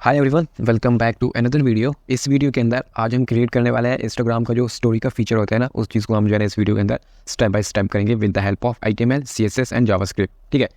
Hi everyone, welcome back to another video. इस video के अंदर आज हम क्रिएट करने वाले हैं इंस्टाग्राम का जो स्टोरी का फीचर होता है ना, उस चीज़ को हम जो है ना इस वीडियो के अंदर स्टेप बाय स्टेप करेंगे with the help of HTML, CSS and JavaScript. ठीक है,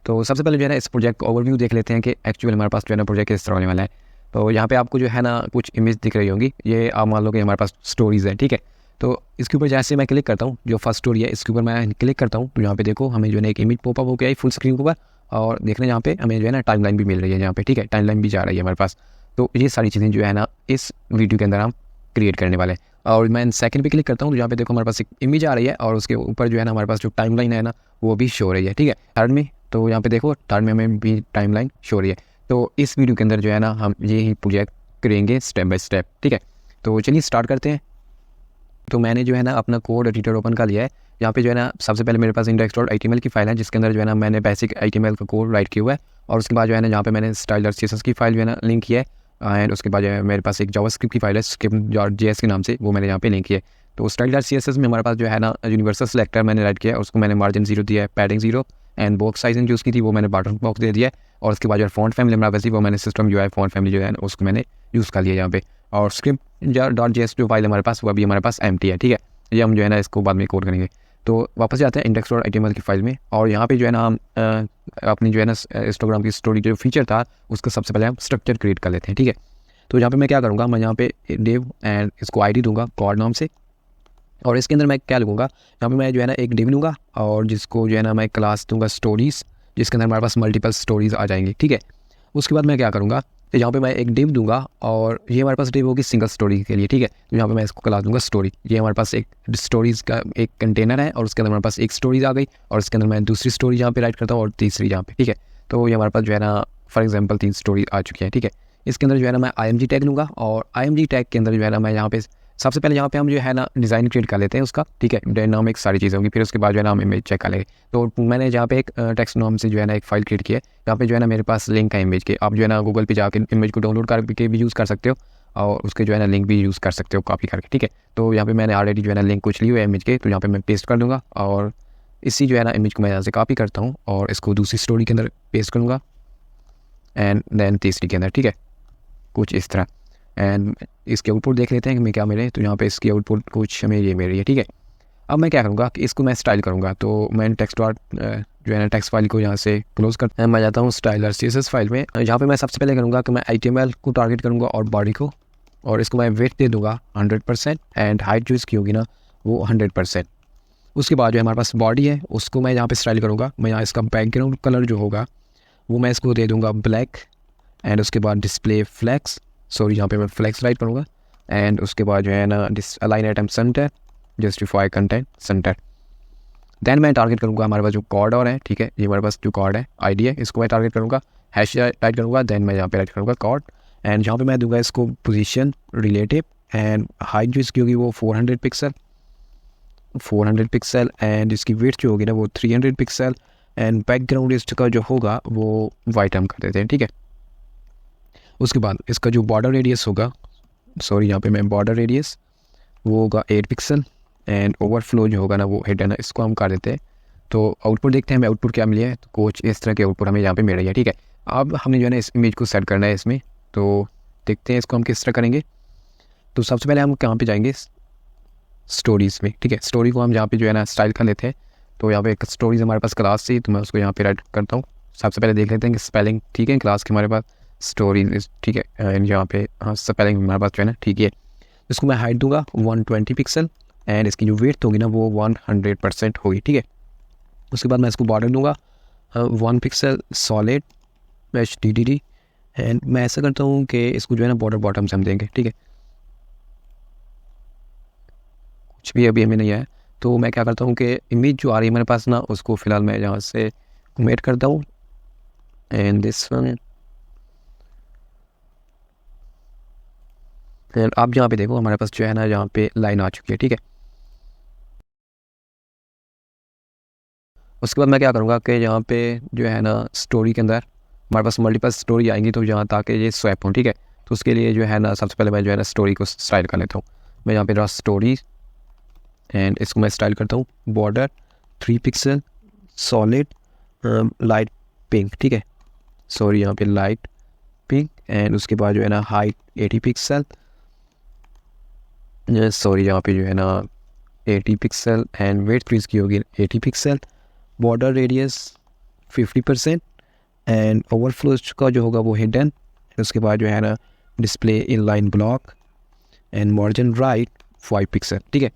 तो सबसे पहले जो है ना इस प्रोजेक्ट का ओवरव्यू देख लेते हैं कि एक्चुअली हमारे पास जो है ना प्रोजेक्ट किस तरह होने वाला है। तो यहाँ पे आपको जो है ना कुछ इमेज दिख रही होंगी, ये आप मान लो कि हमारे पास स्टोरीज़ है। ठीक है, तो इसके ऊपर जैसे मैं क्लिक करता हूँ, जो फर्स्ट स्टोरी है इसके ऊपर मैं क्लिक करता हूँ, तो यहाँ पे देखो हमें जो है ना एक इमेज पॉपअप हो गया है फुल स्क्रीन के ऊपर, और देखने यहाँ पे हमें जो है ना टाइमलाइन भी मिल रही है यहाँ पे। ठीक है, टाइमलाइन भी जा रही है हमारे पास। तो ये सारी चीज़ें जो है ना इस वीडियो के अंदर हम क्रिएट करने वाले हैं। और मैं सेकंड पे क्लिक करता हूँ तो यहाँ पे देखो हमारे पास एक इमेज आ रही है और उसके ऊपर जो है ना हमारे पास जो टाइमलाइन है ना वो भी शो हो रही है। ठीक है, थर्ड में तो यहाँ पे देखो थर्ड में हमें भी टाइमलाइन शो हो रही है। तो इस वीडियो के अंदर जो है ना हम ये ही प्रोजेक्ट करेंगे स्टेप बाय स्टेप। ठीक है, तो चलिए स्टार्ट करते हैं। तो मैंने जो है ना अपना कोड एडिटर ओपन कर लिया है। यहाँ पे जो है ना सबसे पहले मेरे पास index.html की फाइल है जिसके अंदर जो है ना मैंने बेसिक HTML का कोड राइट किया हुआ है, और उसके बाद जो है ना जहाँ पे मैंने style.css की फाइल जो है ना लिंक किया है, एंड उसके बाद जो है मेरे पास एक जावास्क्रिप्ट की फाइल है skip.js के नाम से, वो मैंने यहाँ पे लिंक किया है। तो style.css में हमारे पास जो है ना यूनिवर्सल सेलेक्टर मैंने राइट किया है, उसको मैंने मार्जिन 0 दिया है, padding 0 and box size use की थी वो मैंने बटन बॉक्स दे दिया है। और उसके बाद जो है फॉन्ट फैमिली हमारा वैसे वो मैंने सिस्टम जो है फॉन्ट फैमिली जो है उसको मैंने यूज़ कर लिया यहाँ पे। और script.js जो फाइल हमारे पास वो अभी हमारे पास एम्प्टी है। ठीक है, ये हम जो है ना इसको बाद में कोड करेंगे। तो वापस जाते हैं index.html की फाइल में, और यहाँ पे जो है ना हम अपनी जो है ना इंस्टाग्राम की स्टोरी जो फीचर था उसका सबसे पहले हम स्ट्रक्चर क्रिएट कर लेते हैं। ठीक है, तो यहाँ पे मैं क्या करूँगा, मैं यहाँ पे डिव एंड इसको आईडी दूंगा कॉर्ड नाम से, और इसके अंदर मैं क्या लगूंगा, यहाँ पे मैं जो है ना एक डिव लूँगा और जिसको जो है ना मैं क्लास दूंगा स्टोरीज़, जिसके अंदर हमारे पास मल्टीपल स्टोरीज़ आ जाएंगी। ठीक है, उसके बाद मैं क्या करूँगा, तो यहाँ पे मैं एक डिव दूंगा और ये हमारे पास डिव होगी सिंगल स्टोरी के लिए। ठीक है, तो यहाँ पे मैं इसको क्लास दूंगा स्टोरी। ये हमारे पास एक स्टोरीज़ का एक कंटेनर है और उसके अंदर हमारे पास एक स्टोरीज आ गई, और उसके अंदर मैं दूसरी स्टोरी यहाँ पे राइट करता हूँ और तीसरी यहाँ पे। ठीक है, तो ये हमारे पास जो है ना फॉर एग्जाम्पल 3 स्टोरी आ चुकी है। ठीक है, इसके अंदर जो है ना मैं IMG टैग लूँगा, और IMG टैग के अंदर जो है ना मैं यहाँ पे सबसे पहले यहाँ पे हम जो है ना डिज़ाइन क्रिएट कर लेते हैं उसका। ठीक है, डायनामिक सारी चीज़ें होंगी, फिर उसके बाद जो है ना हम इमेज चेक कर लेंगे। तो मैंने यहाँ पे एक टेक्स्ट नाम से जो है ना एक फाइल क्रिएट की है, यहाँ पे जो है ना मेरे पास लिंक है इमेज के। आप जो है ना गूगल पे जाकर इमेज को डाउनलोड करके भी यूज़ कर सकते हो, और उसके जो है ना लिंक भी यूज़ कर सकते हो कॉपी करके। ठीक है, तो यहाँ पे मैंने ऑलरेडी जो है ना लिंक कुछ ली हुई है इमेज के, तो यहाँ पे मैं पेस्ट कर दूँगा, और इसी जो है ना इमेज को मैं यहाँ से कॉपी करता हूँ और इसको दूसरी स्टोरी के अंदर पेस्ट करूँगा, एंड देन तीसरी के अंदर। ठीक है, कुछ इस तरह। एंड इसके आउटपुट देख लेते हैं कि हमें क्या मिले। तो यहाँ पे इसकी आउटपुट कुछ हमें ये मिल रही है। ठीक है, अब मैं क्या करूँगा कि इसको मैं स्टाइल करूँगा। तो मैं टेक्स्ट डॉट जो है ना टेक्स्ट फाइल को यहाँ से क्लोज कर मैं जाता हूँ style.css फाइल में। यहाँ पे मैं सबसे पहले करूँगा कि मैं HTML को टारगेट करूँगा और बॉडी को, और इसको मैं वेट दे दूँगा 100% एंड हाइट जो इसकी होगी ना वो 100%। उसके बाद जो हमारे पास बॉडी है उसको मैं यहाँ पे स्टाइल करूँगा। मैं यहाँ इसका बैकग्राउंड कलर जो होगा वो मैं इसको दे दूँगा ब्लैक, एंड उसके बाद डिस्प्ले फ्लैक्स, सॉरी यहाँ पे मैं फ्लैक्स राइट करूँगा, एंड उसके बाद जो है ना align item centre, justify content centre. Then मैं टारगेट करूँगा हमारे पास जो कॉर्ड और है। ठीक है, ये हमारे पास जो कॉर्ड है आईडी है, इसको मैं टारगेट करूँगा, हैश राइट करूँगा, देन मैं यहाँ पे राइट करूँगा कॉर्ड, एंड यहाँ पे मैं दूंगा इसको पोजीशन रिलेटिव, एंड हाइट जो इसकी होगी वो 400 पिक्सल, एंड इसकी वेट जो होगी ना वो 300 पिक्सल, एंड बैकग्राउंड इसका जो होगा वो वाइट हम कर देते हैं। ठीक है, उसके बाद इसका जो बॉर्डर रेडियस होगा, सॉरी यहाँ पे मैं बॉर्डर रेडियस वो होगा 8 पिक्सल, एंड ओवरफ्लो जो होगा ना वो हिडन है, इसको हम कर देते हैं। तो आउटपुट देखते हैं हमें आउटपुट क्या मिली है। तो कुछ इस तरह के आउटपुट हमें यहाँ पे मिल रही है। ठीक है, अब हमने जो है ना इस इमेज को सेट करना है इसमें, तो देखते हैं इसको हम किस तरह करेंगे। तो सबसे पहले हम कहाँ पे जाएंगे, स्टोरीज़ में। ठीक है, स्टोरी को हम यहाँ पे जो है ना स्टाइल कर लेते हैं। तो यहाँ पे एक स्टोरीज हमारे पास क्लास थी, तो मैं उसको यहाँ पे राइट करता हूँ। सबसे पहले देख लेते हैं कि स्पेलिंग ठीक है क्लास के हमारे पास, स्टोरी ठीक है, एंड यहाँ पे हाँ स्पेलिंग हमारे पास जो है ना ठीक है। इसको मैं हाइट दूंगा 120 पिक्सल, एंड इसकी जो वेट होगी ना वो 100% होगी। ठीक है, उसके बाद मैं इसको बॉर्डर दूंगा 1 पिक्सल सॉलिड HDD, एंड मैं ऐसा करता हूँ कि इसको जो है ना बॉर्डर बॉटम से हम देंगे। ठीक है, कुछ भी अभी हमें नहीं आया, तो मैं क्या करता हूँ कि इमेज जो आ रही है मेरे पास ना उसको फिलहाल मैं यहाँ से मेट करता हूँ, एंड दिस वन, एंड आप यहाँ पे देखो हमारे पास जो है ना यहाँ पे लाइन आ चुकी है। ठीक है, उसके बाद मैं क्या करूँगा कि यहाँ पे जो है ना स्टोरी के अंदर हमारे पास मल्टीपल स्टोरी आएंगी, तो यहाँ ताकि ये स्वैप हो। ठीक है, तो उसके लिए जो है ना सबसे पहले मैं जो है ना स्टोरी को स्टाइल कर लेता हूँ। मैं यहाँ पे रहा स्टोरी, एंड इसको मैं स्टाइल करता हूँ border 3 pixel solid light pink. ठीक है, सॉरी यहाँ पे लाइट पिंक, एंड उसके बाद जो है ना हाइट 80 पिक्सल, सॉरी यहाँ पे जो है ना 80 पिक्सल एंड वेट फ्रीज की होगी 80 pixel, border radius 50% and overflow का जो होगा वो हिडन। उसके बाद जो है ना display in line block and margin right 5 pixel, ठीक है।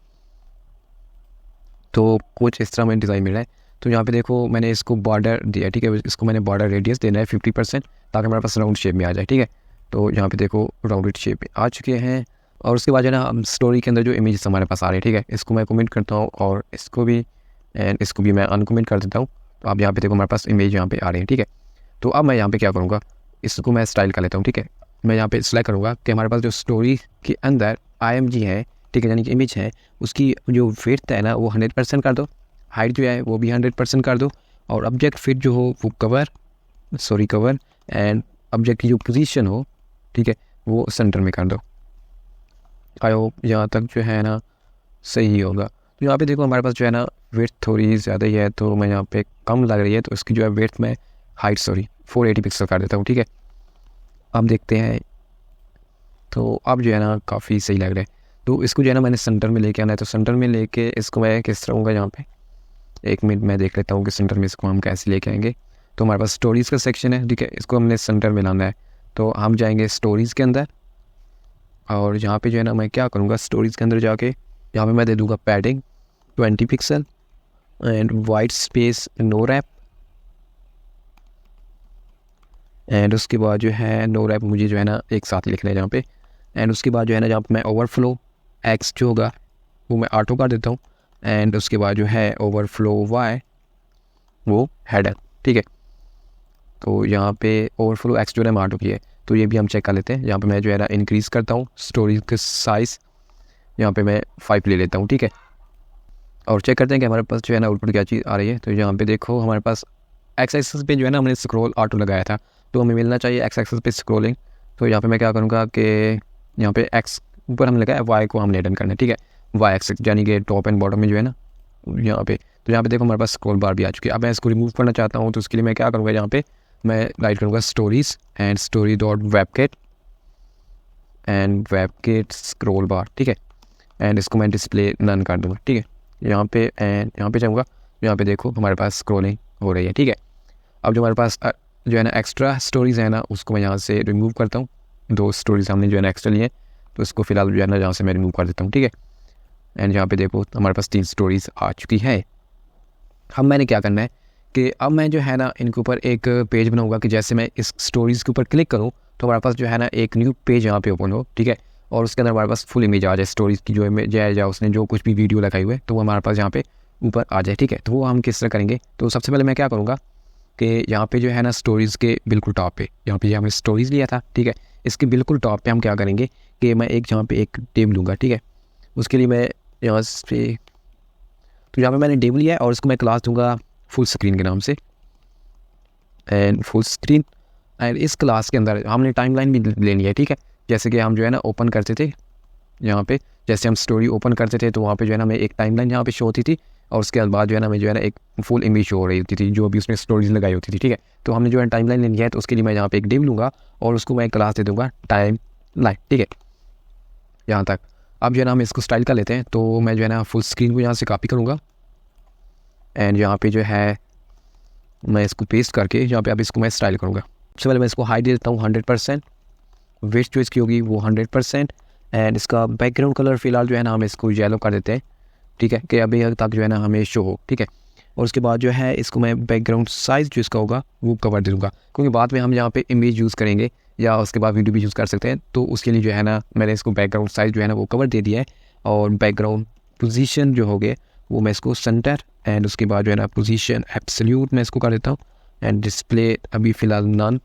तो कुछ इस तरह में डिज़ाइन मिल रहा है। तो यहाँ पे देखो मैंने इसको बॉर्डर दिया, ठीक है, इसको मैंने बॉर्डर रेडियस देना है 50% ताकि हमारे पास राउंड शेप में आ जाए, ठीक है। तो यहाँ पे देखो राउंडेड शेप में आ चुके हैं। और उसके बाद जो है ना हम स्टोरी के अंदर जो इमेजेस हमारे पास आ रहे हैं, ठीक है, इसको मैं कमेंट करता हूँ और इसको भी एंड इसको भी मैं अनकमेंट कर देता हूँ। तो आप यहाँ पे देखो हमारे पास इमेज यहाँ पे आ रही है, ठीक है। तो अब मैं यहाँ पे क्या करूँगा, इसको मैं स्टाइल कर लेता हूँ, ठीक है। मैं यहाँ पे सिलेक्ट करूँगा कि हमारे पास जो स्टोरी के अंदर IMG है, ठीक है, यानी कि इमेज है, उसकी जो विड्थ है ना वो 100% कर दो, हाइट जो है वो भी 100% कर दो, और ऑब्जेक्ट फिट जो हो वो कवर एंड ऑब्जेक्ट की जो पोजीशन हो, ठीक है, वो सेंटर में कर दो। आई होप यहाँ तक जो है ना सही होगा। तो यहाँ पे देखो हमारे पास जो है ना विड्थ थोड़ी ज़्यादा ही है, तो मैं यहाँ पे कम लग रही है, तो इसकी जो है विड्थ में हाइट 480 पिक्सल कर देता हूँ, ठीक है। अब देखते हैं, तो अब जो है ना काफ़ी सही लग रहा है। तो इसको जो है ना मैंने सेंटर में लेके आना है, तो सेंटर में लेके इसको मैं किस तरह होगा, यहाँ पे 1 मिनट मैं देख लेता हूँ कि सेंटर में इसको हम कैसे लेके आएंगे। तो हमारे पास स्टोरीज़ का सेक्शन है, ठीक है, इसको हमने सेंटर में लाना है। तो हम जाएंगे स्टोरीज़ के अंदर, और यहाँ पे जो है ना मैं क्या करूँगा, स्टोरीज़ के अंदर जाके यहाँ पे मैं दे दूँगा padding 20 pixel and white space no wrap, and उसके बाद जो है नो रैप मुझे जो है ना एक साथ लिखना है यहाँ पे। एंड उसके बाद जो है ना जहाँ पे मैं ओवरफ्लो एक्स जो होगा वो मैं ऑटो कर देता हूँ, एंड उसके बाद जो है ओवरफ्लो वाई वो हेडर, ठीक है। तो यहाँ पे ओवरफ्लो एक्स जो है मैं ऑटो की है, तो ये भी हम चेक कर लेते हैं। यहाँ पे मैं जो है ना इंक्रीज़ करता हूँ स्टोरी का साइज़, यहाँ पे मैं 5 ले लेता हूँ, ठीक है। और चेक करते हैं कि हमारे पास जो है ना आउटपुट क्या चीज़ आ रही है। तो यहाँ पे देखो हमारे पास एक्स एक्सिस पे जो है ना हमने स्क्रॉल ऑटो लगाया था, तो हमें मिलना चाहिए एक्स एक्सिस पे स्क्रॉलिंग। तो यहाँ पे मैं क्या करूँगा कि यहाँ पे एक्स ऊपर हमने लगाया, वाई को हमने डन करना है, ठीक है, वाई एक्सिस यानी कि टॉप एंड बॉटम में जो है ना यहाँ पे। तो यहाँ पे देखो हमारे पास स्क्रॉल बार भी आ चुकी है। अब मैं इसको रिमूव करना चाहता हूँ, तो उसके लिए मैं क्या करूँगा, यहाँ पे मैं राइट करूँगा stories and story dot WebKit and WebKit scroll बार, ठीक है, एंड इसको मैं डिस्प्ले नन कर दूँगा, ठीक है। यहाँ पे एंड यहाँ पे जाऊँगा, यहाँ पे देखो हमारे पास स्क्रॉलिंग हो रही है, ठीक है। अब जो हमारे पास जो है ना एक्स्ट्रा स्टोरीज़ है ना उसको मैं यहाँ से रिमूव करता हूँ। 2 स्टोरीज़ हमने जो है ना एक्स्ट्रा लिए, तो इसको फिलहाल जो है ना यहाँ से मैं रिमूव कर देता हूँ, ठीक है। एंड यहाँ पे देखो हमारे पास 3 स्टोरीज़ आ चुकी है। अब मैंने क्या करना है कि अब मैं जो है ना इनके ऊपर एक पेज बनाऊँगा कि जैसे मैं इस स्टोरीज़ के ऊपर क्लिक करूँ तो हमारे पास जो है ना एक न्यू पेज यहाँ पे ओपन हो, ठीक है, और उसके अंदर हमारे पास फुल इमेज आ जाए स्टोरीज़ की, जो इमेज है या उसने जो कुछ भी वीडियो लगाई हुई है तो वो हमारे पास यहाँ पे ऊपर आ जाए, ठीक है। तो वो हम किस तरह करेंगे, तो सबसे पहले मैं क्या करूँगा कि यहाँ पे जो है ना स्टोरीज़ के बिल्कुल टॉप पे, यहाँ पे हमने स्टोरीज़ लिया था, ठीक है, इसके बिल्कुल टॉप पे हम क्या करेंगे कि मैं एक यहाँ पे एक टेब लूँगा, ठीक है। उसके लिए मैं यहाँ पे, तो यहाँ पे मैंने टेब लिया है और इसको मैं क्लास दूँगा फुल स्क्रीन के नाम से, एंड फुल स्क्रीन। एंड इस क्लास के अंदर हमने टाइमलाइन भी लेनी है, ठीक है। जैसे कि हम जो है ना ओपन करते थे यहाँ पे, जैसे हम स्टोरी ओपन करते थे तो वहाँ पे जो है ना हमें एक टाइमलाइन यहाँ पे शो होती थी, और उसके बाद जो है ना हमें जो है ना एक फुल इमेज शो हो रही होती थी जो भी उसने स्टोरीज लगाई होती थी, ठीक है। तो हमने जो है टाइमलाइन लेनी है, तो उसके लिए मैं यहाँ पे एक डिव लूँगा और उसको मैं क्लास दे दूँगा टाइमलाइन, ठीक है, यहाँ तक। अब जो है ना हम इसको स्टाइल कर लेते हैं, तो मैं जो है ना फुल स्क्रीन को यहाँ से कॉपी करूँगा, एंड यहाँ पे जो है मैं इसको पेस्ट करके यहाँ पे अब इसको मैं स्टाइल करूँगा। सबसे पहले मैं इसको हाइट दे देता हूँ 100%, विड्थ जो इसकी होगी वो 100%, एंड इसका बैकग्राउंड कलर फिलहाल जो है ना हम इसको येलो कर देते हैं, ठीक है, कि अभी तक जो है ना हमें शो हो, ठीक है। और उसके बाद जो है इसको मैं बैकग्राउंड साइज़ जो इसका होगा वो कवर दे दूँगा, क्योंकि बाद में हम यहाँ पे इमेज यूज़ करेंगे या उसके बाद वीडियो भी यूज़ कर सकते हैं, तो उसके लिए जो है ना मैंने इसको बैकग्राउंड साइज़ जो है ना वो कवर दे दिया है। और बैकग्राउंड पोजीशन जो हो गए वो मैं इसको सेंटर, एंड उसके बाद जो है ना पोजीशन एब्सोल्यूट मैं इसको कर देता हूँ, एंड डिस्प्ले अभी फ़िलहाल नन,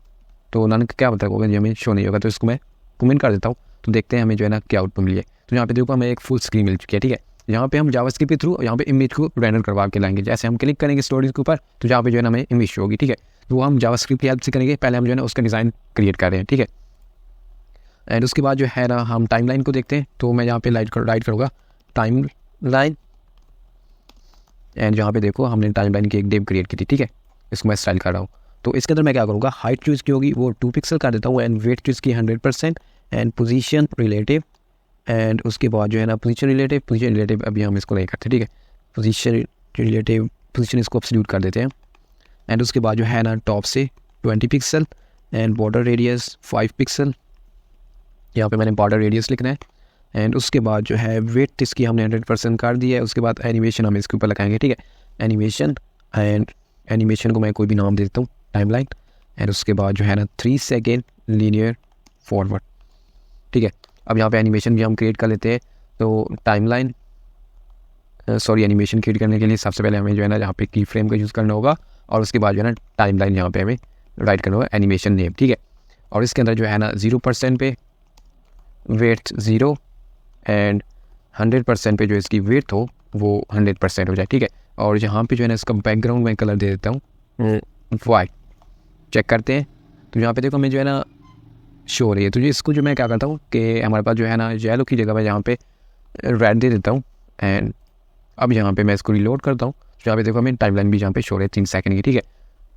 तो नन का क्या मतलब होगा, ये हमें शो नहीं होगा, तो इसको मैं कमेंट कर देता हूँ। तो देखते हैं हमें जो है ना क्या आउटपुट मिली है। तो यहाँ पे देखो हमें एक फुल स्क्रीन मिल चुकी है, ठीक है। यहाँ पे हम जावास्क्रिप्ट के थ्रू यहाँ पे इमेज को रेंडर करवा के लाएंगे। जैसे हम क्लिक करेंगे स्टोरीज के ऊपर तो यहाँ पे जो है ना हमें इमेज शो होगी, ठीक है। तो वो हम जावास्क्रिप्ट की हेल्प से करेंगे। पहले हम जो है ना उसका डिज़ाइन क्रिएट कर रहे हैं, ठीक है। एंड उसके बाद जो है ना हम टाइमलाइन को देखते हैं, तो मैं यहाँ पे राइट करूँगा टाइमलाइन, एंड यहाँ पे देखो हमने टाइमलाइन की एक डिव क्रिएट की थी, ठीक है। इसको मैं स्टाइल कर रहा हूँ। तो इसके अंदर मैं क्या करूँगा, हाइट जो इसकी होगी वो 2 पिक्सल कर देता हूँ एंड वेट जो इसकी 100% एंड पोजीशन रिलेटिव एंड उसके बाद जो है ना पोजीशन रिलेटिव अभी हम इसको नहीं करते, ठीक है। पोजीशन रिलेटिव पोजीशन इसको एब्सोल्यूट कर देते हैं एंड उसके बाद जो है ना टॉप से 20 pixel and border radius 5 pixel, यहाँ पे मैंने बॉर्डर रेडियस लिखना है एंड उसके बाद जो है वेट इसकी हमने 100% कर दिया है। उसके बाद एनिमेशन हम इसके ऊपर लगाएंगे, ठीक है। एनिमेशन एंड एनिमेशन को मैं कोई भी नाम दे देता हूँ, टाइमलाइन एंड उसके बाद जो है ना 3 सेकेंड लीनियर फॉरवर्ड, ठीक है। अब यहाँ पे एनिमेशन भी हम क्रिएट कर लेते हैं। तो टाइमलाइन एनिमेशन क्रिएट करने के लिए सबसे पहले हमें जो है ना यहाँ पे की फ्रेम का यूज़ करना होगा और उसके बाद जो है ना टाइमलाइन यहाँ पे हमें राइट करना होगा एनिमेशन नेम, ठीक है। और इसके अंदर जो है ना 0% पे वेट 0 एंड 100% पे जो इसकी वेट हो वो 100% हो जाए, ठीक है। और यहाँ पे जो है ना इसका बैकग्राउंड मैं कलर दे देता हूँ वाइट। चेक करते हैं तो यहाँ पे देखो हमें जो है ना शो हो रही है। तो इसको जो मैं क्या करता हूँ कि हमारे पास जो है ना येलो की जगह मैं यहाँ पे रेड दे देता हूँ एंड अब यहाँ पे मैं इसको रिलोड करता हूँ। यहाँ पे देखो हमें टाइमलाइन भी यहाँ पे शो रही है 3 सेकंड की, ठीक है।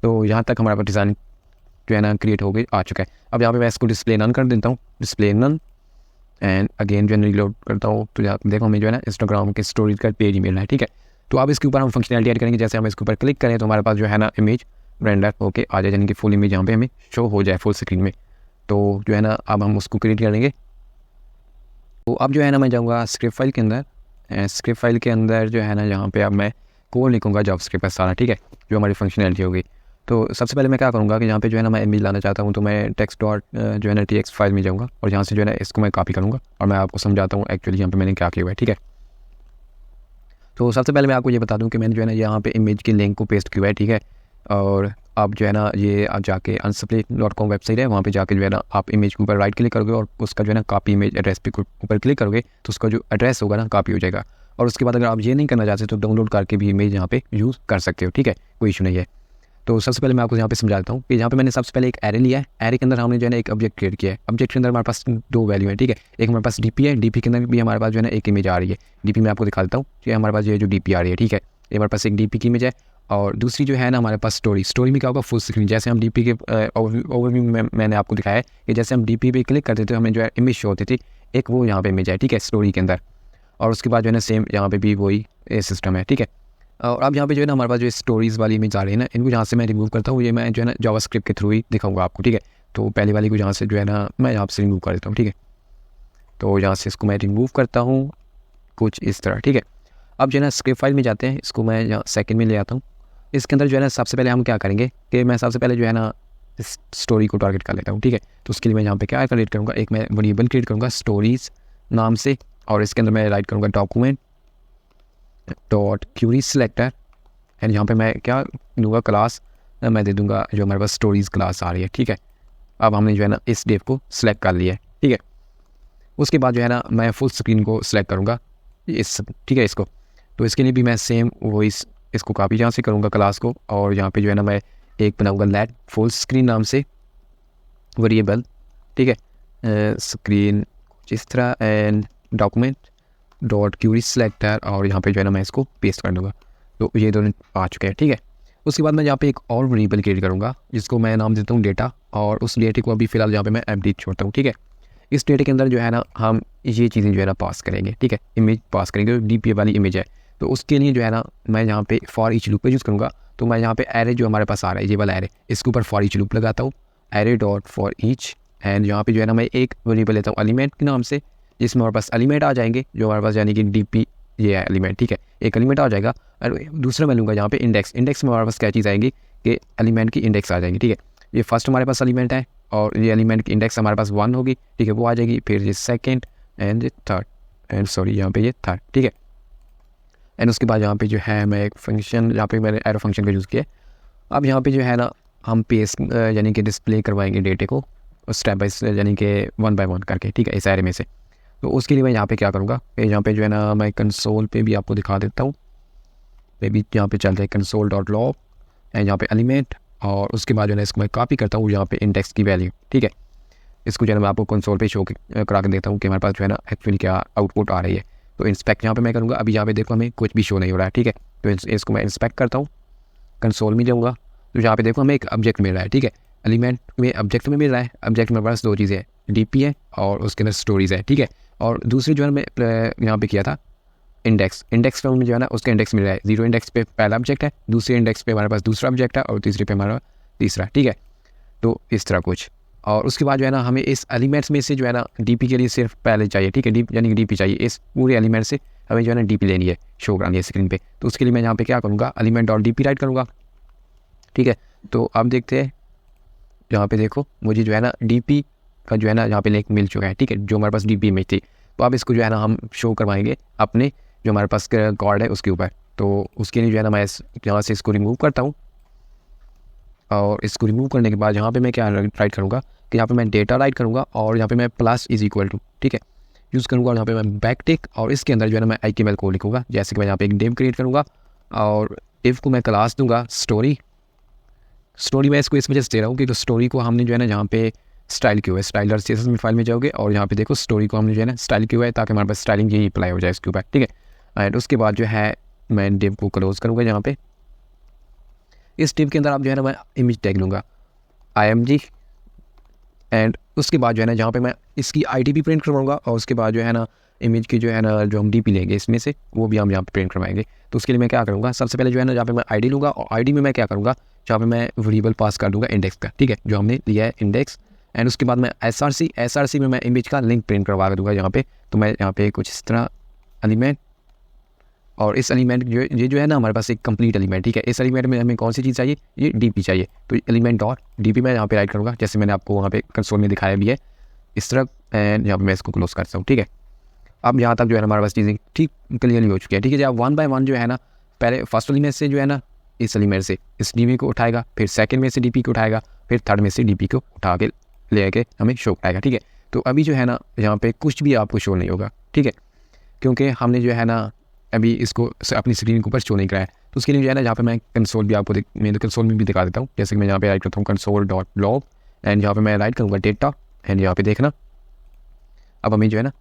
तो यहाँ तक हमारे पास डिज़ाइन जो है ना क्रिएट हो गई आ चुका है। अब यहाँ पे मैं इसको डिस्प्ले नन कर देता हूँ, डिस्प्ले नन एंड अगेन जो है रिलोड करता हूँ। तो यहाँ देखो हमें जो है ना इंस्टाग्राम के स्टोरीज का पेज ही मिल रहा है, ठीक है। तो अब इसके ऊपर हम फंक्शनलिटी ऐड करेंगे। जैसे हम इसके ऊपर क्लिक करें तो हमारे पास जो है ना इमेज रेंडर होके आ जाए, यानी कि फुल इमेज यहाँ पे हमें शो हो जाए फुल स्क्रीन में। तो जो है ना अब हम उसको क्रिएट करेंगे। तो अब जो है ना मैं जाऊँगा स्क्रिप्ट फाइल के अंदर, स्क्रिप्ट फाइल के अंदर जो है ना यहाँ पे अब मैं कोड लिखूँगा जावास्क्रिप्ट पर सारा, ठीक है, जो हमारी फंक्शनलिटी होगी। तो सबसे पहले मैं क्या करूँगा कि यहाँ पे जो है ना मैं इमेज लाना चाहता हूँ, तो मैं टेक्स्ट डॉट जो है ना TXT फाइल में जाऊँगा और यहाँ से जो है ना इसको मैं कॉपी करूँगा और मैं आपको समझाता हूँ एक्चुअली यहाँ पे मैंने क्या किया हुआ है, ठीक है। तो सबसे पहले मैं आपको ये बता दूँ कि मैंने जो है ना यहाँ पे इमेज के लिंक को पेस्ट किया है, ठीक है। और आप जो है ना ये आप जाके unsplash.com वेबसाइट है, वहाँ पे जाके जो है ना आप इमेज के ऊपर राइट क्लिक करोगे और उसका जो है ना कॉपी इमेज एड्रेस पे ऊपर क्लिक करोगे तो उसका जो एड्रेस होगा ना कॉपी हो जाएगा। और उसके बाद अगर आप ये नहीं करना चाहते तो डाउनलोड करके भी इमेज यहाँ पे यूज़ कर सकते हो, ठीक है, कोई इशू नहीं है। तो सबसे पहले मैं आपको यहाँ पे समझा देता हूँ कि यहाँ पे मैंने सबसे पहले एक एरे लिया है। एरे के अंदर हमने जो है ना एक ऑब्जेक्ट क्रिएट किया है। ऑब्जेक्ट के अंदर हमारे पास 2 वैल्यू है, ठीक है। एक हमारे पास DP है, DP के अंदर भी हमारे पास जो है ना एक इमेज आ रही है। DP मैं आपको दिखाता हूँ कि हमारे पास ये जो DP आ रही है, ठीक है, ये हमारे पास एक DP की इमेज है। और दूसरी जो है ना हमारे पास स्टोरी में क्या होगा, फुल स्क्रीन। जैसे हम DP के ओवरव्यू में मैंने आपको दिखाया है कि जैसे हम DP पे क्लिक करते थे हमें जो है इमेज शो होती थी, एक वो यहाँ पे इमेज है, ठीक है, स्टोरी के अंदर। और उसके बाद जो है ना सेम यहाँ पे भी वही सिस्टम है, ठीक है। और अब यहाँ पे जो है ना हमारे पास जो स्टोरीज़ वाली इमेज आ रही है ना, इनको यहाँ से मैं रिमूव करता हूँ। ये मैं जो है ना जावास्क्रिप्ट के थ्रू ही दिखाऊंगा आपको, ठीक है। तो पहले वाली को यहाँ से जो है ना मैं यहाँ से रिमूव कर देता हूँ, ठीक है। तो यहाँ से इसको मैं रिमूव करता हूँ कुछ इस तरह, ठीक है। अब जो है ना स्क्रिप्ट फाइल में जाते हैं, इसको मैं यहाँ सेकंड में ले आता हूँ। इसके अंदर जो है ना सबसे पहले हम क्या करेंगे कि मैं सबसे पहले जो है ना इस स्टोरी को टारगेट कर लेता हूँ, ठीक है। तो उसके लिए मैं यहाँ पे क्या क्रिएट करूँगा, एक मैं वेरिएबल क्रिएट करूँगा स्टोरीज नाम से और इसके अंदर मैं राइट करूँगा document dot Curie selector and यहाँ पे मैं क्या दूँगा क्लास मैं दे दूँगा जो हमारे पास स्टोरीज़ क्लास आ रही है, ठीक है। अब हमने जो है ना इस डेव को सिलेक्ट कर लिया है, ठीक है। उसके बाद जो है ना मैं फुल स्क्रीन को सिलेक्ट करूँगा इस, ठीक है, इसको। तो इसके लिए भी मैं सेम वो इसको कॉपी यहाँ से करूँगा क्लास को और यहाँ पे जो है ना मैं एक बनाऊँगा लेट फुल स्क्रीन नाम से वेरिएबल, ठीक है, स्क्रीन जिस तरह and document dot Curie selector और यहाँ पे जो है ना मैं इसको पेस्ट कर दूँगा। तो ये दोनों आ चुके हैं, ठीक है। उसके बाद मैं यहाँ पे एक और वेरिएबल क्रिएट करूँगा जिसको मैं नाम देता हूँ डेटा और उस डेटे को अभी फ़िलहाल यहाँ पे मैं एम्प्टी छोड़ता हूँ, ठीक है। इस डेटे के अंदर जो है ना हम ये चीज़ें जो है ना पास करेंगे, ठीक है, इमेज पास करेंगे, DP वाली इमेज है। तो उसके लिए जो है ना मैं यहाँ पे फॉर ईच लूप का यूज़ करूँगा। तो मैं यहाँ पे एरे जो हमारे पास आ रहा है ये वाला एरे, इसके ऊपर फॉर ईच लूप लगाता हूँ, array dot for each and यहाँ पे जो है ना मैं एक वेरिएबल लेता हूँ एलिमेंट के नाम से, जिसमें हमारे पास एलिमेंट आ जाएंगे जो हमारे पास यानी कि DP ये है एलिमेंट, ठीक है, एक एलिमेंट आ जाएगा। और दूसरा मैं लूँगा यहाँ पे इंडेक्स में हमारे पास क्या चीज़ आएगी कि एलिमेंट की इंडेक्स आ जाएंगी, ठीक है। ये फर्स्ट हमारे पास एलिमेंट है और ये एलिमेंट की इंडेक्स हमारे पास 1 होगी, ठीक है, वो आ जाएगी। फिर ये सेकंड एंड ये थर्ड एंड सॉरी यहाँ पे ये थर्ड, ठीक है। एंड उसके बाद यहाँ पे जो है मैं एक फंक्शन यहाँ पे मैंने एरो फंक्शन का यूज़ किया। अब यहाँ पे जो है ना हम पेस्ट यानी कि डिस्प्ले करवाएंगे डेटे को स्टेप बाय यानी कि 1 by 1 करके, ठीक है, इस एरे में से। तो उसके लिए मैं यहाँ पे क्या करूँगा, यहाँ पे जो है ना मैं कंसोल पे भी आपको दिखा देता हूँ। पे भी यहाँ पे चलते हैं कंसोल डॉट लॉग एंड यहाँ पे एलिमेंट और उसके बाद जो है इसको मैं कॉपी करता हूँ यहाँ पे इंडेक्स की वैल्यू, ठीक है। इसको जो है मैं आपको कंसोल पे शो करा के देता हूँ कि हमारे पास जो है ना एक्चुअली क्या आउटपुट आ रही है। तो इंस्पेक्ट यहाँ पे मैं करूँगा। अभी यहाँ पे देखो हमें कुछ भी शो नहीं हो रहा है, ठीक है। तो इसको मैं इंस्पेक्ट करता हूँ, कंसोल में जाऊँगा। तो यहाँ पे देखो हमें एक ऑब्जेक्ट मिल रहा है, ठीक है। एलिमेंट में ऑब्जेक्ट में मिल रहा है, ऑब्जेक्ट में पास दो चीज़ें हैं, डीपी है और उसके अंदर स्टोरीज है, ठीक है। और दूसरी जो है मैं यहाँ पे किया था इंडेक्स फॉर्म में जो है ना उसका इंडेक्स मिल रहा है। 0 इंडेक्स पे पहला ऑब्जेक्ट है, दूसरे इंडेक्स पे हमारे पास दूसरा ऑब्जेक्ट है और तीसरे पे हमारा तीसरा, ठीक है। तो इस तरह कुछ। और उसके बाद जो है ना हमें इस एलिमेंट्स में से जो है ना डीपी के लिए सिर्फ पहले चाहिए, ठीक है, यानी कि डीपी चाहिए। इस पूरे एलिमेंट से हमें जो है ना डीपी लेनी है, शो करानी है स्क्रीन पे। तो उसके लिए मैं यहाँ पे क्या करूँगा, एलिमेंट और डीपी राइट करूँगा, ठीक है। तो अब देखते हैं, यहाँ पे देखो मुझे जो है ना डीपी का जो है ना यहाँ पे लिंक मिल चुका है, ठीक है, जो हमारे पास डीपी इमेज थी। तो अब इसको जो है ना हम शो करवाएंगे अपने जो हमारे पास कार्ड है उसके ऊपर। तो उसके लिए जो है ना मैं यहाँ से इसको रिमूव करता हूँ, और इसको रिमूव करने के बाद यहाँ पे मैं क्या राइट करूँगा कि यहाँ पे मैं डेटा राइट करूँगा और यहाँ पे मैं प्लस इज इक्वल टू, ठीक है, यूज़ करूँगा। और यहाँ पे मैं बैक टिक और इसके अंदर जो है ना मैं HTML कोड लिखूँगा। जैसे कि मैं यहाँ पे एक डिव क्रिएट करूँगा और डिव को मैं क्लास दूँगा स्टोरी मैं इसको इस वजह से दे रहा हूँ कि तो स्टोरी को हमने जो है ना यहाँ पे स्टाइल किया हुआ है, स्टाइलर CSS में फाइल में जाओगे और यहाँ पे देखो स्टोरी को हमने जो है ना स्टाइल किया हुआ है ताकि हमारे पास स्टाइलिंग यही अप्लाई हो जाए इसके ऊपर, ठीक है। एंड उसके बाद जो है मैं डिव को क्लोज करूँगा। यहाँ पे इस डिव के अंदर आप जो है ना मैं इमेज टैग लूँगा IMG, एंड उसके बाद जो है ना जहाँ पे मैं इसकी ID भी प्रिंट करवाऊँगा और उसके बाद जो है ना इमेज की जो है ना जो हम DP लेंगे इसमें से वो भी हम यहाँ पे प्रिंट करवाएंगे। तो उसके लिए मैं क्या करूँगा, सबसे पहले जो है ना जहाँ पे मैं ID लूँगा और ID में मैं क्या करूँगा, जहाँ पे मैं वेरिएबल पास कर दूँगा इंडेक्स का, ठीक है, जो हमने लिया है इंडेक्स। एंड उसके बाद मैं SRC में मैं इमेज का लिंक प्रिंट करवा दूँगा यहाँ पे। तो मैं यहाँ पे कुछ इस तरह एलिमेंट, और इस एलिमेंट ये जो है ना हमारे पास एक कंप्लीट एलिमेंट, ठीक है। इस एलिमेंट में हमें कौन सी चीज़ चाहिए, ये डीपी चाहिए। तो एलिमेंट डॉट डीपी मैं यहाँ पे राइट करूँगा, जैसे मैंने आपको वहाँ पे कंसोल में दिखाया भी है इस तरह। एंड यहाँ पे मैं इसको क्लोज करता हूँ, ठीक है। अब यहाँ तक जो है ना हमारे पास चीज़ें ठीक क्लियरली हो चुकी है, ठीक है। जब 1 बाय 1 जो है ना पहले फर्स्ट एलिमेंट से जो है ना इस एलिमेंट से इस डीपी को उठाएगा, फिर सेकंड में से डीपी को उठाएगा, फिर थर्ड में से डीपी को उठा के ले के हमें शो कराएगा, ठीक है। तो अभी जो है ना यहाँ पे कुछ भी आपको शो नहीं होगा, ठीक है, क्योंकि हमने जो है ना अभी इसको अपनी स्क्रीन के ऊपर शो नहीं कराया। तो उसके लिए जो है ना यहाँ पे मैं कंसोल भी आपको मैं कंसोल में भी दिखा देता हूँ। जैसे कि मैं यहाँ पे राइट करता हूँ console.log एंड यहाँ पे मैं राइट करूँगा डेटा, एंड यहाँ पे देखना अब हमें जो है ना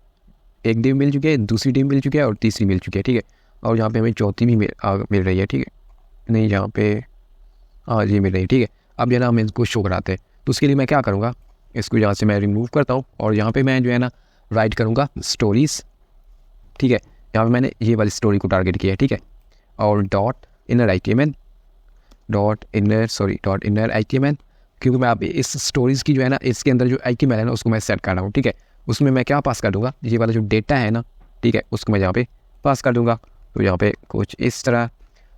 एक डिव मिल चुकी है, दूसरी डिव मिल चुकी है और तीसरी मिल चुकी है, ठीक है। और यहाँ पे हमें चौथी भी मिल रही है, ठीक है, नहीं यहाँ पे हाँ ये मिल रही है, ठीक है। अब जो है ना हम इसको शो कराते हैं। तो उसके लिए मैं क्या करूँगा, इसको यहाँ से मैं रिमूव करता हूँ और यहाँ पे मैं जो है ना राइट करूँगा स्टोरीज़, ठीक है। यहाँ पे मैंने ये वाली स्टोरी को टारगेट किया है, ठीक है। और डॉट इनर HTML, क्योंकि मैं आप इस स्टोरीज़ की जो है ना इसके अंदर जो HTML है ना उसको मैं सेट कर रहा हूँ, ठीक है। उसमें मैं क्या पास कर दूँगा, ये वाला जो डेटा है ना, ठीक है, उसको मैं यहाँ पे पास कर दूँगा। तो यहाँ पे कुछ इस तरह।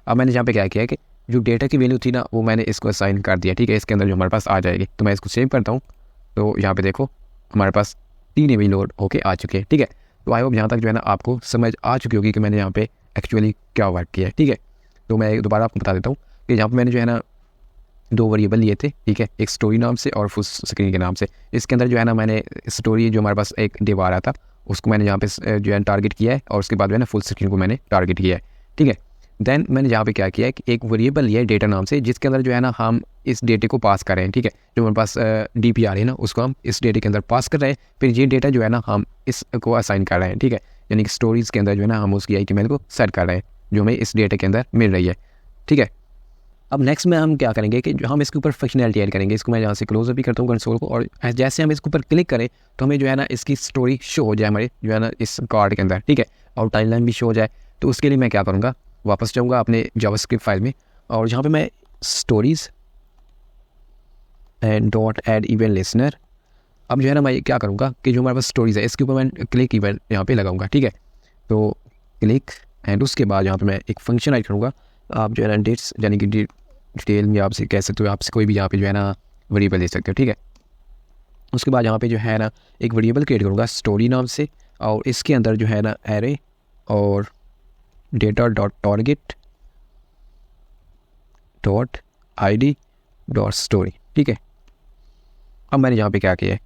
अब मैंने यहाँ पे क्या किया है कि जो डेटा की वैल्यू थी ना वो मैंने इसको असाइन कर दिया, ठीक है, इसके अंदर जो हमारे पास आ जाएगी। तो मैं इसको सेव करता हूँ। तो यहाँ पे देखो हमारे पास 3 इमेज लोड होके आ चुके हैं, ठीक है। तो आई होप यहाँ तक जो है ना आपको समझ आ चुकी होगी कि मैंने यहाँ पे एक्चुअली क्या वर्क किया है, ठीक है। तो मैं दोबारा आपको बता देता हूँ कि यहाँ पे मैंने जो है ना 2 वेरिएबल लिए थे, ठीक है, एक स्टोरी नाम से और फुल स्क्रीन के नाम से। इसके अंदर जो है ना मैंने स्टोरी जो हमारे पास एक डिव आ रहा था उसको मैंने यहाँ पे जो है टारगेट किया है और उसके बाद जो है ना फुल स्क्रीन को मैंने टारगेट किया है, ठीक है। देन मैंने यहाँ पे क्या किया है कि एक वेरिएबल लिया है डेटा नाम से, जिसके अंदर जो है ना हम इस डेटे को पास कर रहे हैं, ठीक है। जो हमारे पास DP आ रही है ना उसको हम इस डेटे के अंदर पास कर रहे हैं। फिर ये डेटा जो है ना हम इसको असाइन कर रहे हैं, ठीक है, यानी कि स्टोरीज़ के अंदर जो है ना हम उसकी HTML को सेट कर रहे हैं जो हमें इस डेटे के अंदर मिल रही है, ठीक है। अब नेक्स्ट में हम क्या करेंगे कि जो हम इसके ऊपर फंक्शनैलिटी ऐड करेंगे। इसको मैं यहाँ से क्लोज भी करता हूँ कंसोल को, और जैसे हम इसके ऊपर क्लिक करें तो हमें जो है ना इसकी स्टोरी शो हो जाए हमारे जो है ना इस कार्ड के अंदर, ठीक है, और टाइमलाइन भी शो हो जाए। तो उसके लिए मैं क्या करूँगा, वापस जाऊँगा अपने जावास्क्रिप्ट फाइल में और यहाँ पे मैं stories and dot add event listener, अब जो है ना मैं क्या करूँगा कि जो हमारे पास स्टोरीज़ है इसके ऊपर मैं क्लिक इवेंट यहाँ पे लगाऊंगा, ठीक है। तो क्लिक एंड उसके बाद यहाँ पे मैं एक फंक्शन ऐड करूँगा। आप जो है ना डेट्स यानी कि डिटेल में आपसे कह सकते हो, आपसे कोई भी यहाँ पे जो है ना वेरिएबल दे सकते हो, ठीक है। उसके बाद यहाँ पे जो है ना एक वेरिएबल क्रिएट करूँगा स्टोरी नाम से, और इसके अंदर जो है ना एरे और data dot target dot ID dot story, ठीक है। अब मैंने यहाँ पे क्या किया है,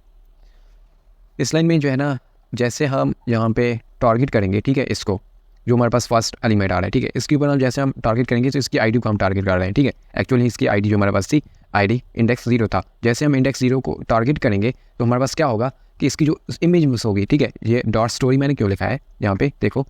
इस लाइन में जो है ना जैसे हम यहाँ पे टारगेट करेंगे, ठीक है, इसको जो हमारे पास फर्स्ट एलिमेंट आ रहा है, ठीक है, इसके ऊपर हम जैसे हम टारगेट करेंगे तो इसकी ID को हम टारगेट कर रहे हैं, ठीक है। एक्चुअली इसकी ID जो हमारे पास थी ID इंडेक्स 0 था। जैसे हम इंडेक्स 0 को टारगेट करेंगे तो हमारे पास क्या होगा कि इसकी जो इमेज मिस होगी, ठीक है। ये डॉट स्टोरी मैंने क्यों लिखा है यहाँ पे देखो,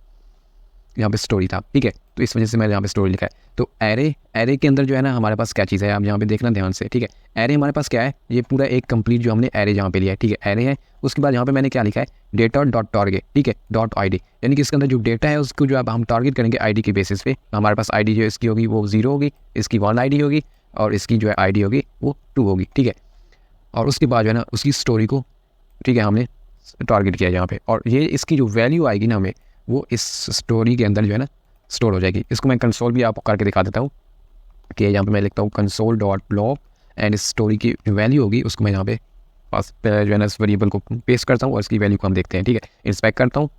यहाँ पे स्टोरी था, ठीक है। तो इस वजह से मैंने यहाँ पे स्टोरी लिखा है। तो एरे के अंदर जो है ना हमारे पास क्या चीज़ है, आप यहाँ पे देखना ध्यान से, ठीक है। एरे हमारे पास क्या है, ये पूरा एक कंप्लीट जो हमने एरे यहाँ पे लिया है, ठीक है, एरे है। उसके बाद यहाँ पे मैंने क्या लिखा है, डेटा डॉट टारगेट, ठीक है, डॉट ID, यानी कि इसके अंदर जो डेटा है उसको जो अब हम टारगेट करेंगे ID के बेसिस पे। हमारे पास ID जो इसकी होगी वो 0 होगी, इसकी 1 ID होगी, और इसकी जो है ID होगी वो 2 होगी, ठीक है। और उसके बाद जो है ना उसकी स्टोरी को, ठीक है, हमने टारगेट किया यहाँ पे, और ये इसकी जो वैल्यू आएगी ना हमें, वो इस स्टोरी के अंदर जो है ना स्टोर हो जाएगी। इसको मैं कंसोल भी आपको करके दिखा देता हूँ कि यहाँ पे मैं लिखता हूँ कंसोल डॉट लॉग, एंड इस स्टोरी की वैल्यू होगी उसको मैं यहाँ पे पास जो है ना इस वेरिएबल को पेस्ट करता हूँ और इसकी वैल्यू को हम देखते हैं, ठीक है। इंस्पेक्ट करता हूँ,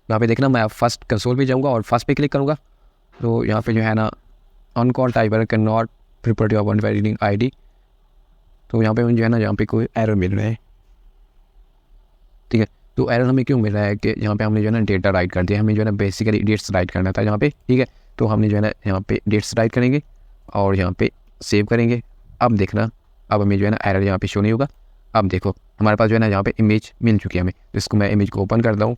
यहाँ पे देखना मैं फर्स्ट कंसोल पे जाऊँगा और फर्स्ट पे क्लिक करूँगा, तो यहाँ पे जो है ना uncaught type error can not property of invalid ID, तो यहाँ पे जो है ना यहाँ पे कोई एरर मिल रहा है, ठीक है। तो एरर हमें क्यों मिल रहा है कि यहाँ पे हमने जो है ना डेटा राइट कर दिया, हमें जो है ना बेसिकली डेट्स राइट करना था यहाँ पे, ठीक है। तो हमने जो है ना यहाँ पे डेट्स राइट करेंगे और यहाँ पे सेव करेंगे। अब देखना, अब हमें जो है ना एरर यहाँ पे शो नहीं होगा। अब देखो हमारे पास जो है ना यहाँ पे इमेज मिल चुकी है हमें, तो इसको मैं इमेज को ओपन करता हूँ,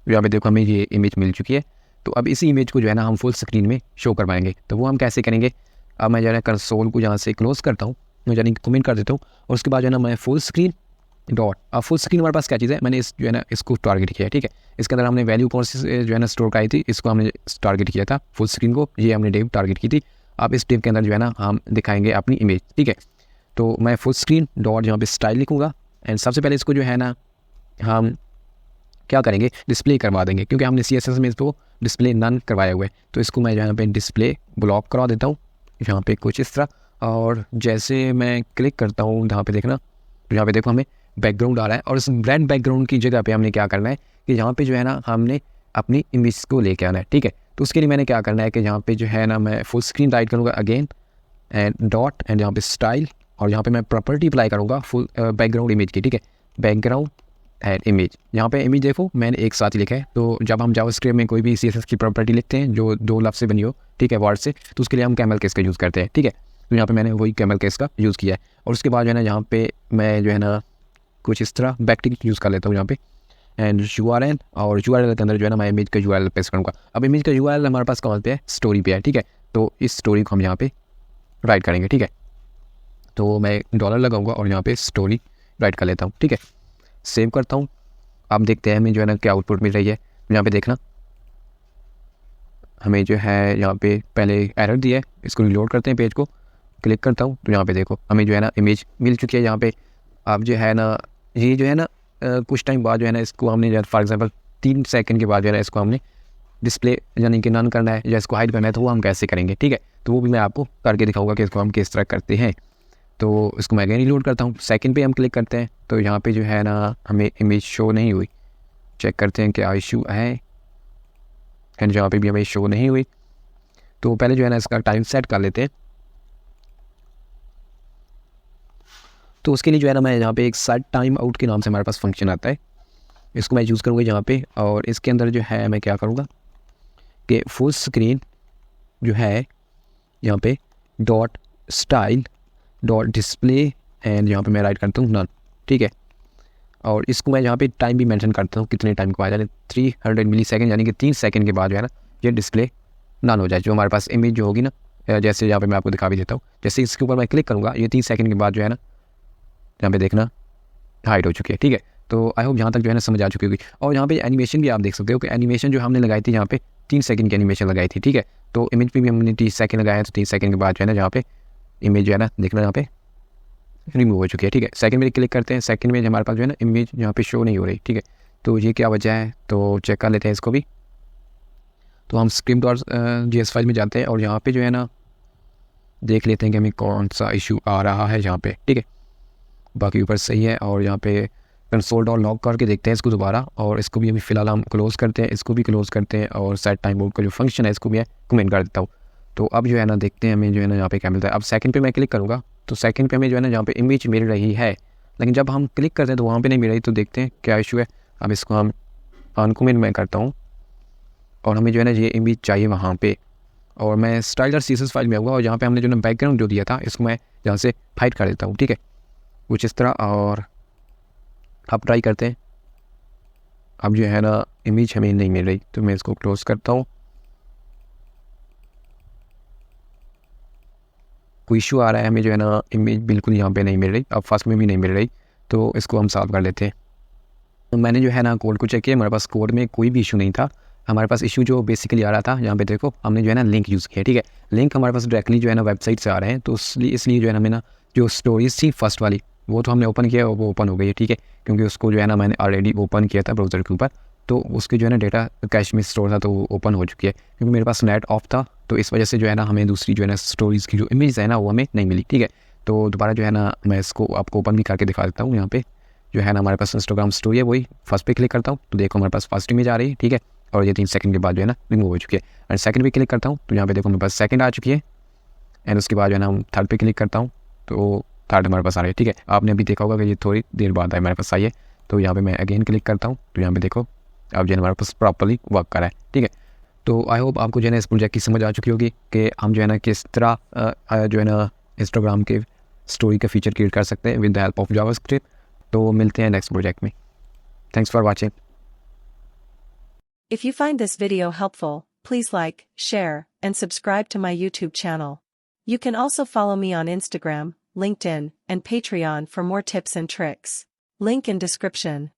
यहाँ पे देखो हमें ये इमेज मिल चुकी है। तो अब इसी इमेज को जो है ना हम फुल स्क्रीन में शो कर पाएंगे। तो वो हम कैसे करेंगे, अब मैं जो है ना कंसोल को यहाँ से क्लोज करता हूँ, मैं यानी कमेंट कर देता हूँ, और उसके बाद जो है ना मैं फुल स्क्रीन डॉट, अब फुल स्क्रीन हमारे पास क्या चीज़ है, मैंने इस जो है ना इसको टारगेट किया है, ठीक है। इसके अंदर हमने वैल्यू कौन सी जो है ना स्टोर कराई थी, इसको हमने टारगेट किया था फुल स्क्रीन को, ये हमने डिव टारगेट की थी। अब इस डिव के अंदर जो है ना हम दिखाएंगे अपनी इमेज, ठीक है। तो मैं फुल स्क्रीन डॉट यहाँ पे स्टाइल लिखूँगा, एंड सबसे पहले इसको जो है ना हम क्या करेंगे, डिस्प्ले करवा देंगे, क्योंकि हमने CSS में इसको डिस्प्ले नन करवाया हुआ है। तो इसको मैं यहाँ पे डिस्प्ले ब्लॉक करवा देता हूँ यहाँ पे कुछ इस तरह, और जैसे मैं क्लिक करता हूँ यहाँ पे देखना, तो यहाँ पे देखो हमें बैकग्राउंड आ रहा है, और इस ब्लैक बैकग्राउंड की जगह पे हमने क्या करना है कि यहाँ पे जो है ना हमने अपनी इमेज को लेके आना है, ठीक है। तो उसके लिए मैंने क्या करना है कि यहाँ पे जो है ना मैं फुल स्क्रीन राइट करूँगा अगेन, एंड डॉट, एंड यहाँ पे स्टाइल, और यहाँ पे मैं प्रॉपर्टी अप्लाई करूँगा फुल बैकग्राउंड इमेज की, ठीक है, बैकग्राउंड एंड इमेज। यहाँ पे इमेज देखो मैंने एक साथ ही लिखा है। तो जब हम जावास्क्रिप्ट में कोई भी CSS की प्रॉपर्टी लिखते हैं जो 2 लफ्ज़ से बनी हो, ठीक है, वर्ड से, तो उसके लिए हम कैमल केस का यूज़ करते हैं, ठीक है। तो यहाँ पे मैंने वही कैमल केस का यूज़ किया है। और उसके बाद जो है ना यहाँ पे मैं जो है ना कुछ इस तरह बैकटिक यूज़ कर लेता हूँ यहाँ पे, एंड URL, और URL के अंदर जो है ना मैं इमेज का URL पेस्ट करूँगा। अब इमेज का URL हमारे पास कहाँ पे है, स्टोरी पे है, ठीक है। तो इस स्टोरी को हम यहाँ पे राइट करेंगे, ठीक है। तो मैं डॉलर लगाऊंगा और यहाँ पे स्टोरी राइट कर लेता हूँ, ठीक है। सेव करता हूँ। अब देखते हैं हमें जो है ना क्या आउटपुट मिल रही है। यहाँ पे देखना हमें जो है यहाँ पे पहले एरर दिया है, इसको रिलोड करते हैं, पेज को क्लिक करता हूँ, तो यहाँ पे देखो हमें जो है ना इमेज मिल चुकी है यहाँ पे। अब जो है ना ये जो है ना कुछ टाइम बाद जो है ना इसको हमने फॉर एग्जांपल 3 सेकंड के बाद जो है ना इसको हमने डिस्प्ले यानी कि नन करना है या इसको हाइड करना है, तो वो हम कैसे करेंगे, ठीक है। तो वो भी मैं आपको करके दिखाऊंगा कि इसको हम किस तरह करते हैं। तो इसको मैं अगेन रिलोड करता हूँ, सेकंड पे हम क्लिक करते हैं, तो यहाँ पे जो है ना हमें इमेज शो नहीं हुई। चेक करते हैं क्या इशू है, एंड जहाँ पे भी हमें शो नहीं हुई। तो पहले जो है ना इसका टाइम सेट कर लेते हैं। तो उसके लिए जो है ना मैं यहाँ पे एक सेट टाइम आउट के नाम से हमारे पास फंक्शन आता है, इसको मैं यूज़ करूँगा यहाँ पे। और इसके अंदर जो है मैं क्या करूँगा कि फुल स्क्रीन जो है यहाँ पे dot style dot display, and यहाँ पे मैं राइट करता हूँ नन, ठीक है। और इसको मैं यहाँ पे टाइम भी मेंशन करता हूँ कितने टाइम के बाद, यानी 300 मिली सेकेंड, यानी कि 3 सेकंड के बाद जो है ना ये डिस्प्ले नन हो जाए, जो हमारे पास इमेज जो होगी ना, जैसे यहाँ पे मैं आपको दिखा भी देता हूँ। जैसे इसके ऊपर मैं क्लिक करूँगा, ये 3 सेकंड के बाद जो है ना यहाँ पे देखना हाइड हो चुकी है, ठीक है। तो आई होप यहाँ तक जो है ना समझ आ चुकी होगी। और यहाँ पे एनिमेशन भी आप देख सकते हो कि एनिमेशन जो हमने लगाई थी यहाँ पे 3 सेकंड की एनिमेशन लगाई थी, ठीक है। तो इमेज पे भी हमने 30 सेकंड लगाया है, तो 3 सेकंड के बाद जो है ना यहाँ पे इमेज जो है ना देखना यहाँ पे रिमूव हो चुकी है, ठीक है। सेकंड में क्लिक करते हैं, सेकंड में हमारे पास जो है ना इमेज यहाँ पे शो नहीं हो रही, ठीक है। तो ये क्या वजह है, तो चेक कर लेते हैं इसको भी। तो हम script.js फाइल में जाते हैं और यहाँ पे जो है ना देख लेते हैं कि हमें कौन सा इशू आ रहा है यहाँ पे, ठीक है। बाकी ऊपर सही है। और यहाँ पे कंसोल डॉट लॉग करके देखते हैं इसको दोबारा, और इसको भी अभी फ़िलहाल हम क्लोज़ करते हैं, इसको भी क्लोज़ करते हैं, और सेट टाइम आउट का जो फंक्शन है इसको भी मैं कमेंट कर देता हूँ। तो अब जो है ना देखते हैं हमें जो है ना यहाँ पे क्या मिलता है। अब सेकंड पे मैं क्लिक करूँगा, तो सेकंड पे हमें जो है ना यहाँ पे इमेज मिल रही है, लेकिन जब हम क्लिक करते हैं तो वहाँ पे नहीं मिल रही। तो देखते हैं क्या इशू है। अब इसको हम अनकमेंट मैं करता हूँ, और हमें जो है ना ये इमेज चाहिए वहाँ पे। और मैं style.css फाइल में आऊँगा, और यहाँ पे हमने जो ना बैकग्राउंड जो दिया था इसको मैं यहाँ से हाइड कर देता हूँ, ठीक है, कुछ इस तरह। और अब ट्राई करते हैं, अब जो है ना इमेज हमें नहीं मिल रही, तो मैं इसको क्लोज करता हूँ। कोई इशू आ रहा है, हमें जो है ना इमेज बिल्कुल यहाँ पे नहीं मिल रही, अब फर्स्ट में भी नहीं मिल रही, तो इसको हम सॉल्व कर लेते हैं। तो मैंने जो है ना कोड को चेक किया, हमारे पास कोड में कोई भी इशू नहीं था। हमारे पास इशू जो बेसिकली आ रहा था, यहाँ पे देखो हमने जो है ना लिंक यूज़ किया, ठीक है। लिंक हमारे पास डायरेक्टली जो है ना वेबसाइट से आ रहे हैं, तो इसलिए जो है ना हमें ना जो स्टोरीज थी फर्स्ट वाली, वो तो हमने ओपन किया, वो ओपन हो गई है, ठीक है। क्योंकि उसको जो है ना मैंने ऑलरेडी ओपन किया था ब्राउज़र के ऊपर, तो उसके जो है ना डेटा कैश में स्टोर था, तो वो ओपन हो चुकी है। क्योंकि मेरे पास नेट ऑफ था, तो इस वजह से जो है ना हमें दूसरी जो है ना स्टोरीज़ की जो इमेज है ना वो हमें नहीं मिली, ठीक है। तो दोबारा जो है ना मैं इसको आपको ओपन भी करके दिखा देता हूँ। यहाँ पे जो है ना हमारे पास इंस्टाग्राम स्टोरी है, वही फर्स्ट पे क्लिक करता हूँ, तो देखो हमारे पास फर्स्ट इमेज आ रही है, ठीक है। और ये 3 सेकंड के बाद जो है ना रिमूव हो चुकी है। एंड सेकंड पे क्लिक करता हूँ, तो यहाँ पे देखो मेरे पास सेकंड आ चुकी है। एंड उसके बाद जो है ना हम थर्ड पे क्लिक करता हूँ, तो थर्ड हमारे पास आ रही है, ठीक है। आपने अभी देखा होगा कि ये थोड़ी देर बाद हमारे पास आई है। तो यहाँ पे मैं अगेन क्लिक करता हूँ, तो यहाँ पे देखो अब जो है हमारे पास प्रॉपरली वर्क कर रहा है, ठीक है। तो आई होप आपको जो है ना इस प्रोजेक्ट की समझ आ चुकी होगी कि हम जो है ना किस तरह जो है ना इंस्टाग्राम के स्टोरी का फीचर क्रिएट कर सकते हैं with the help of JavaScript. तो मिलते हैं नेक्स्ट प्रोजेक्ट में। Thanks for watching. If you find this video helpful, please like, share, and subscribe to my YouTube channel. You can also follow me on Instagram, LinkedIn, and Patreon for more tips and tricks. Link in description.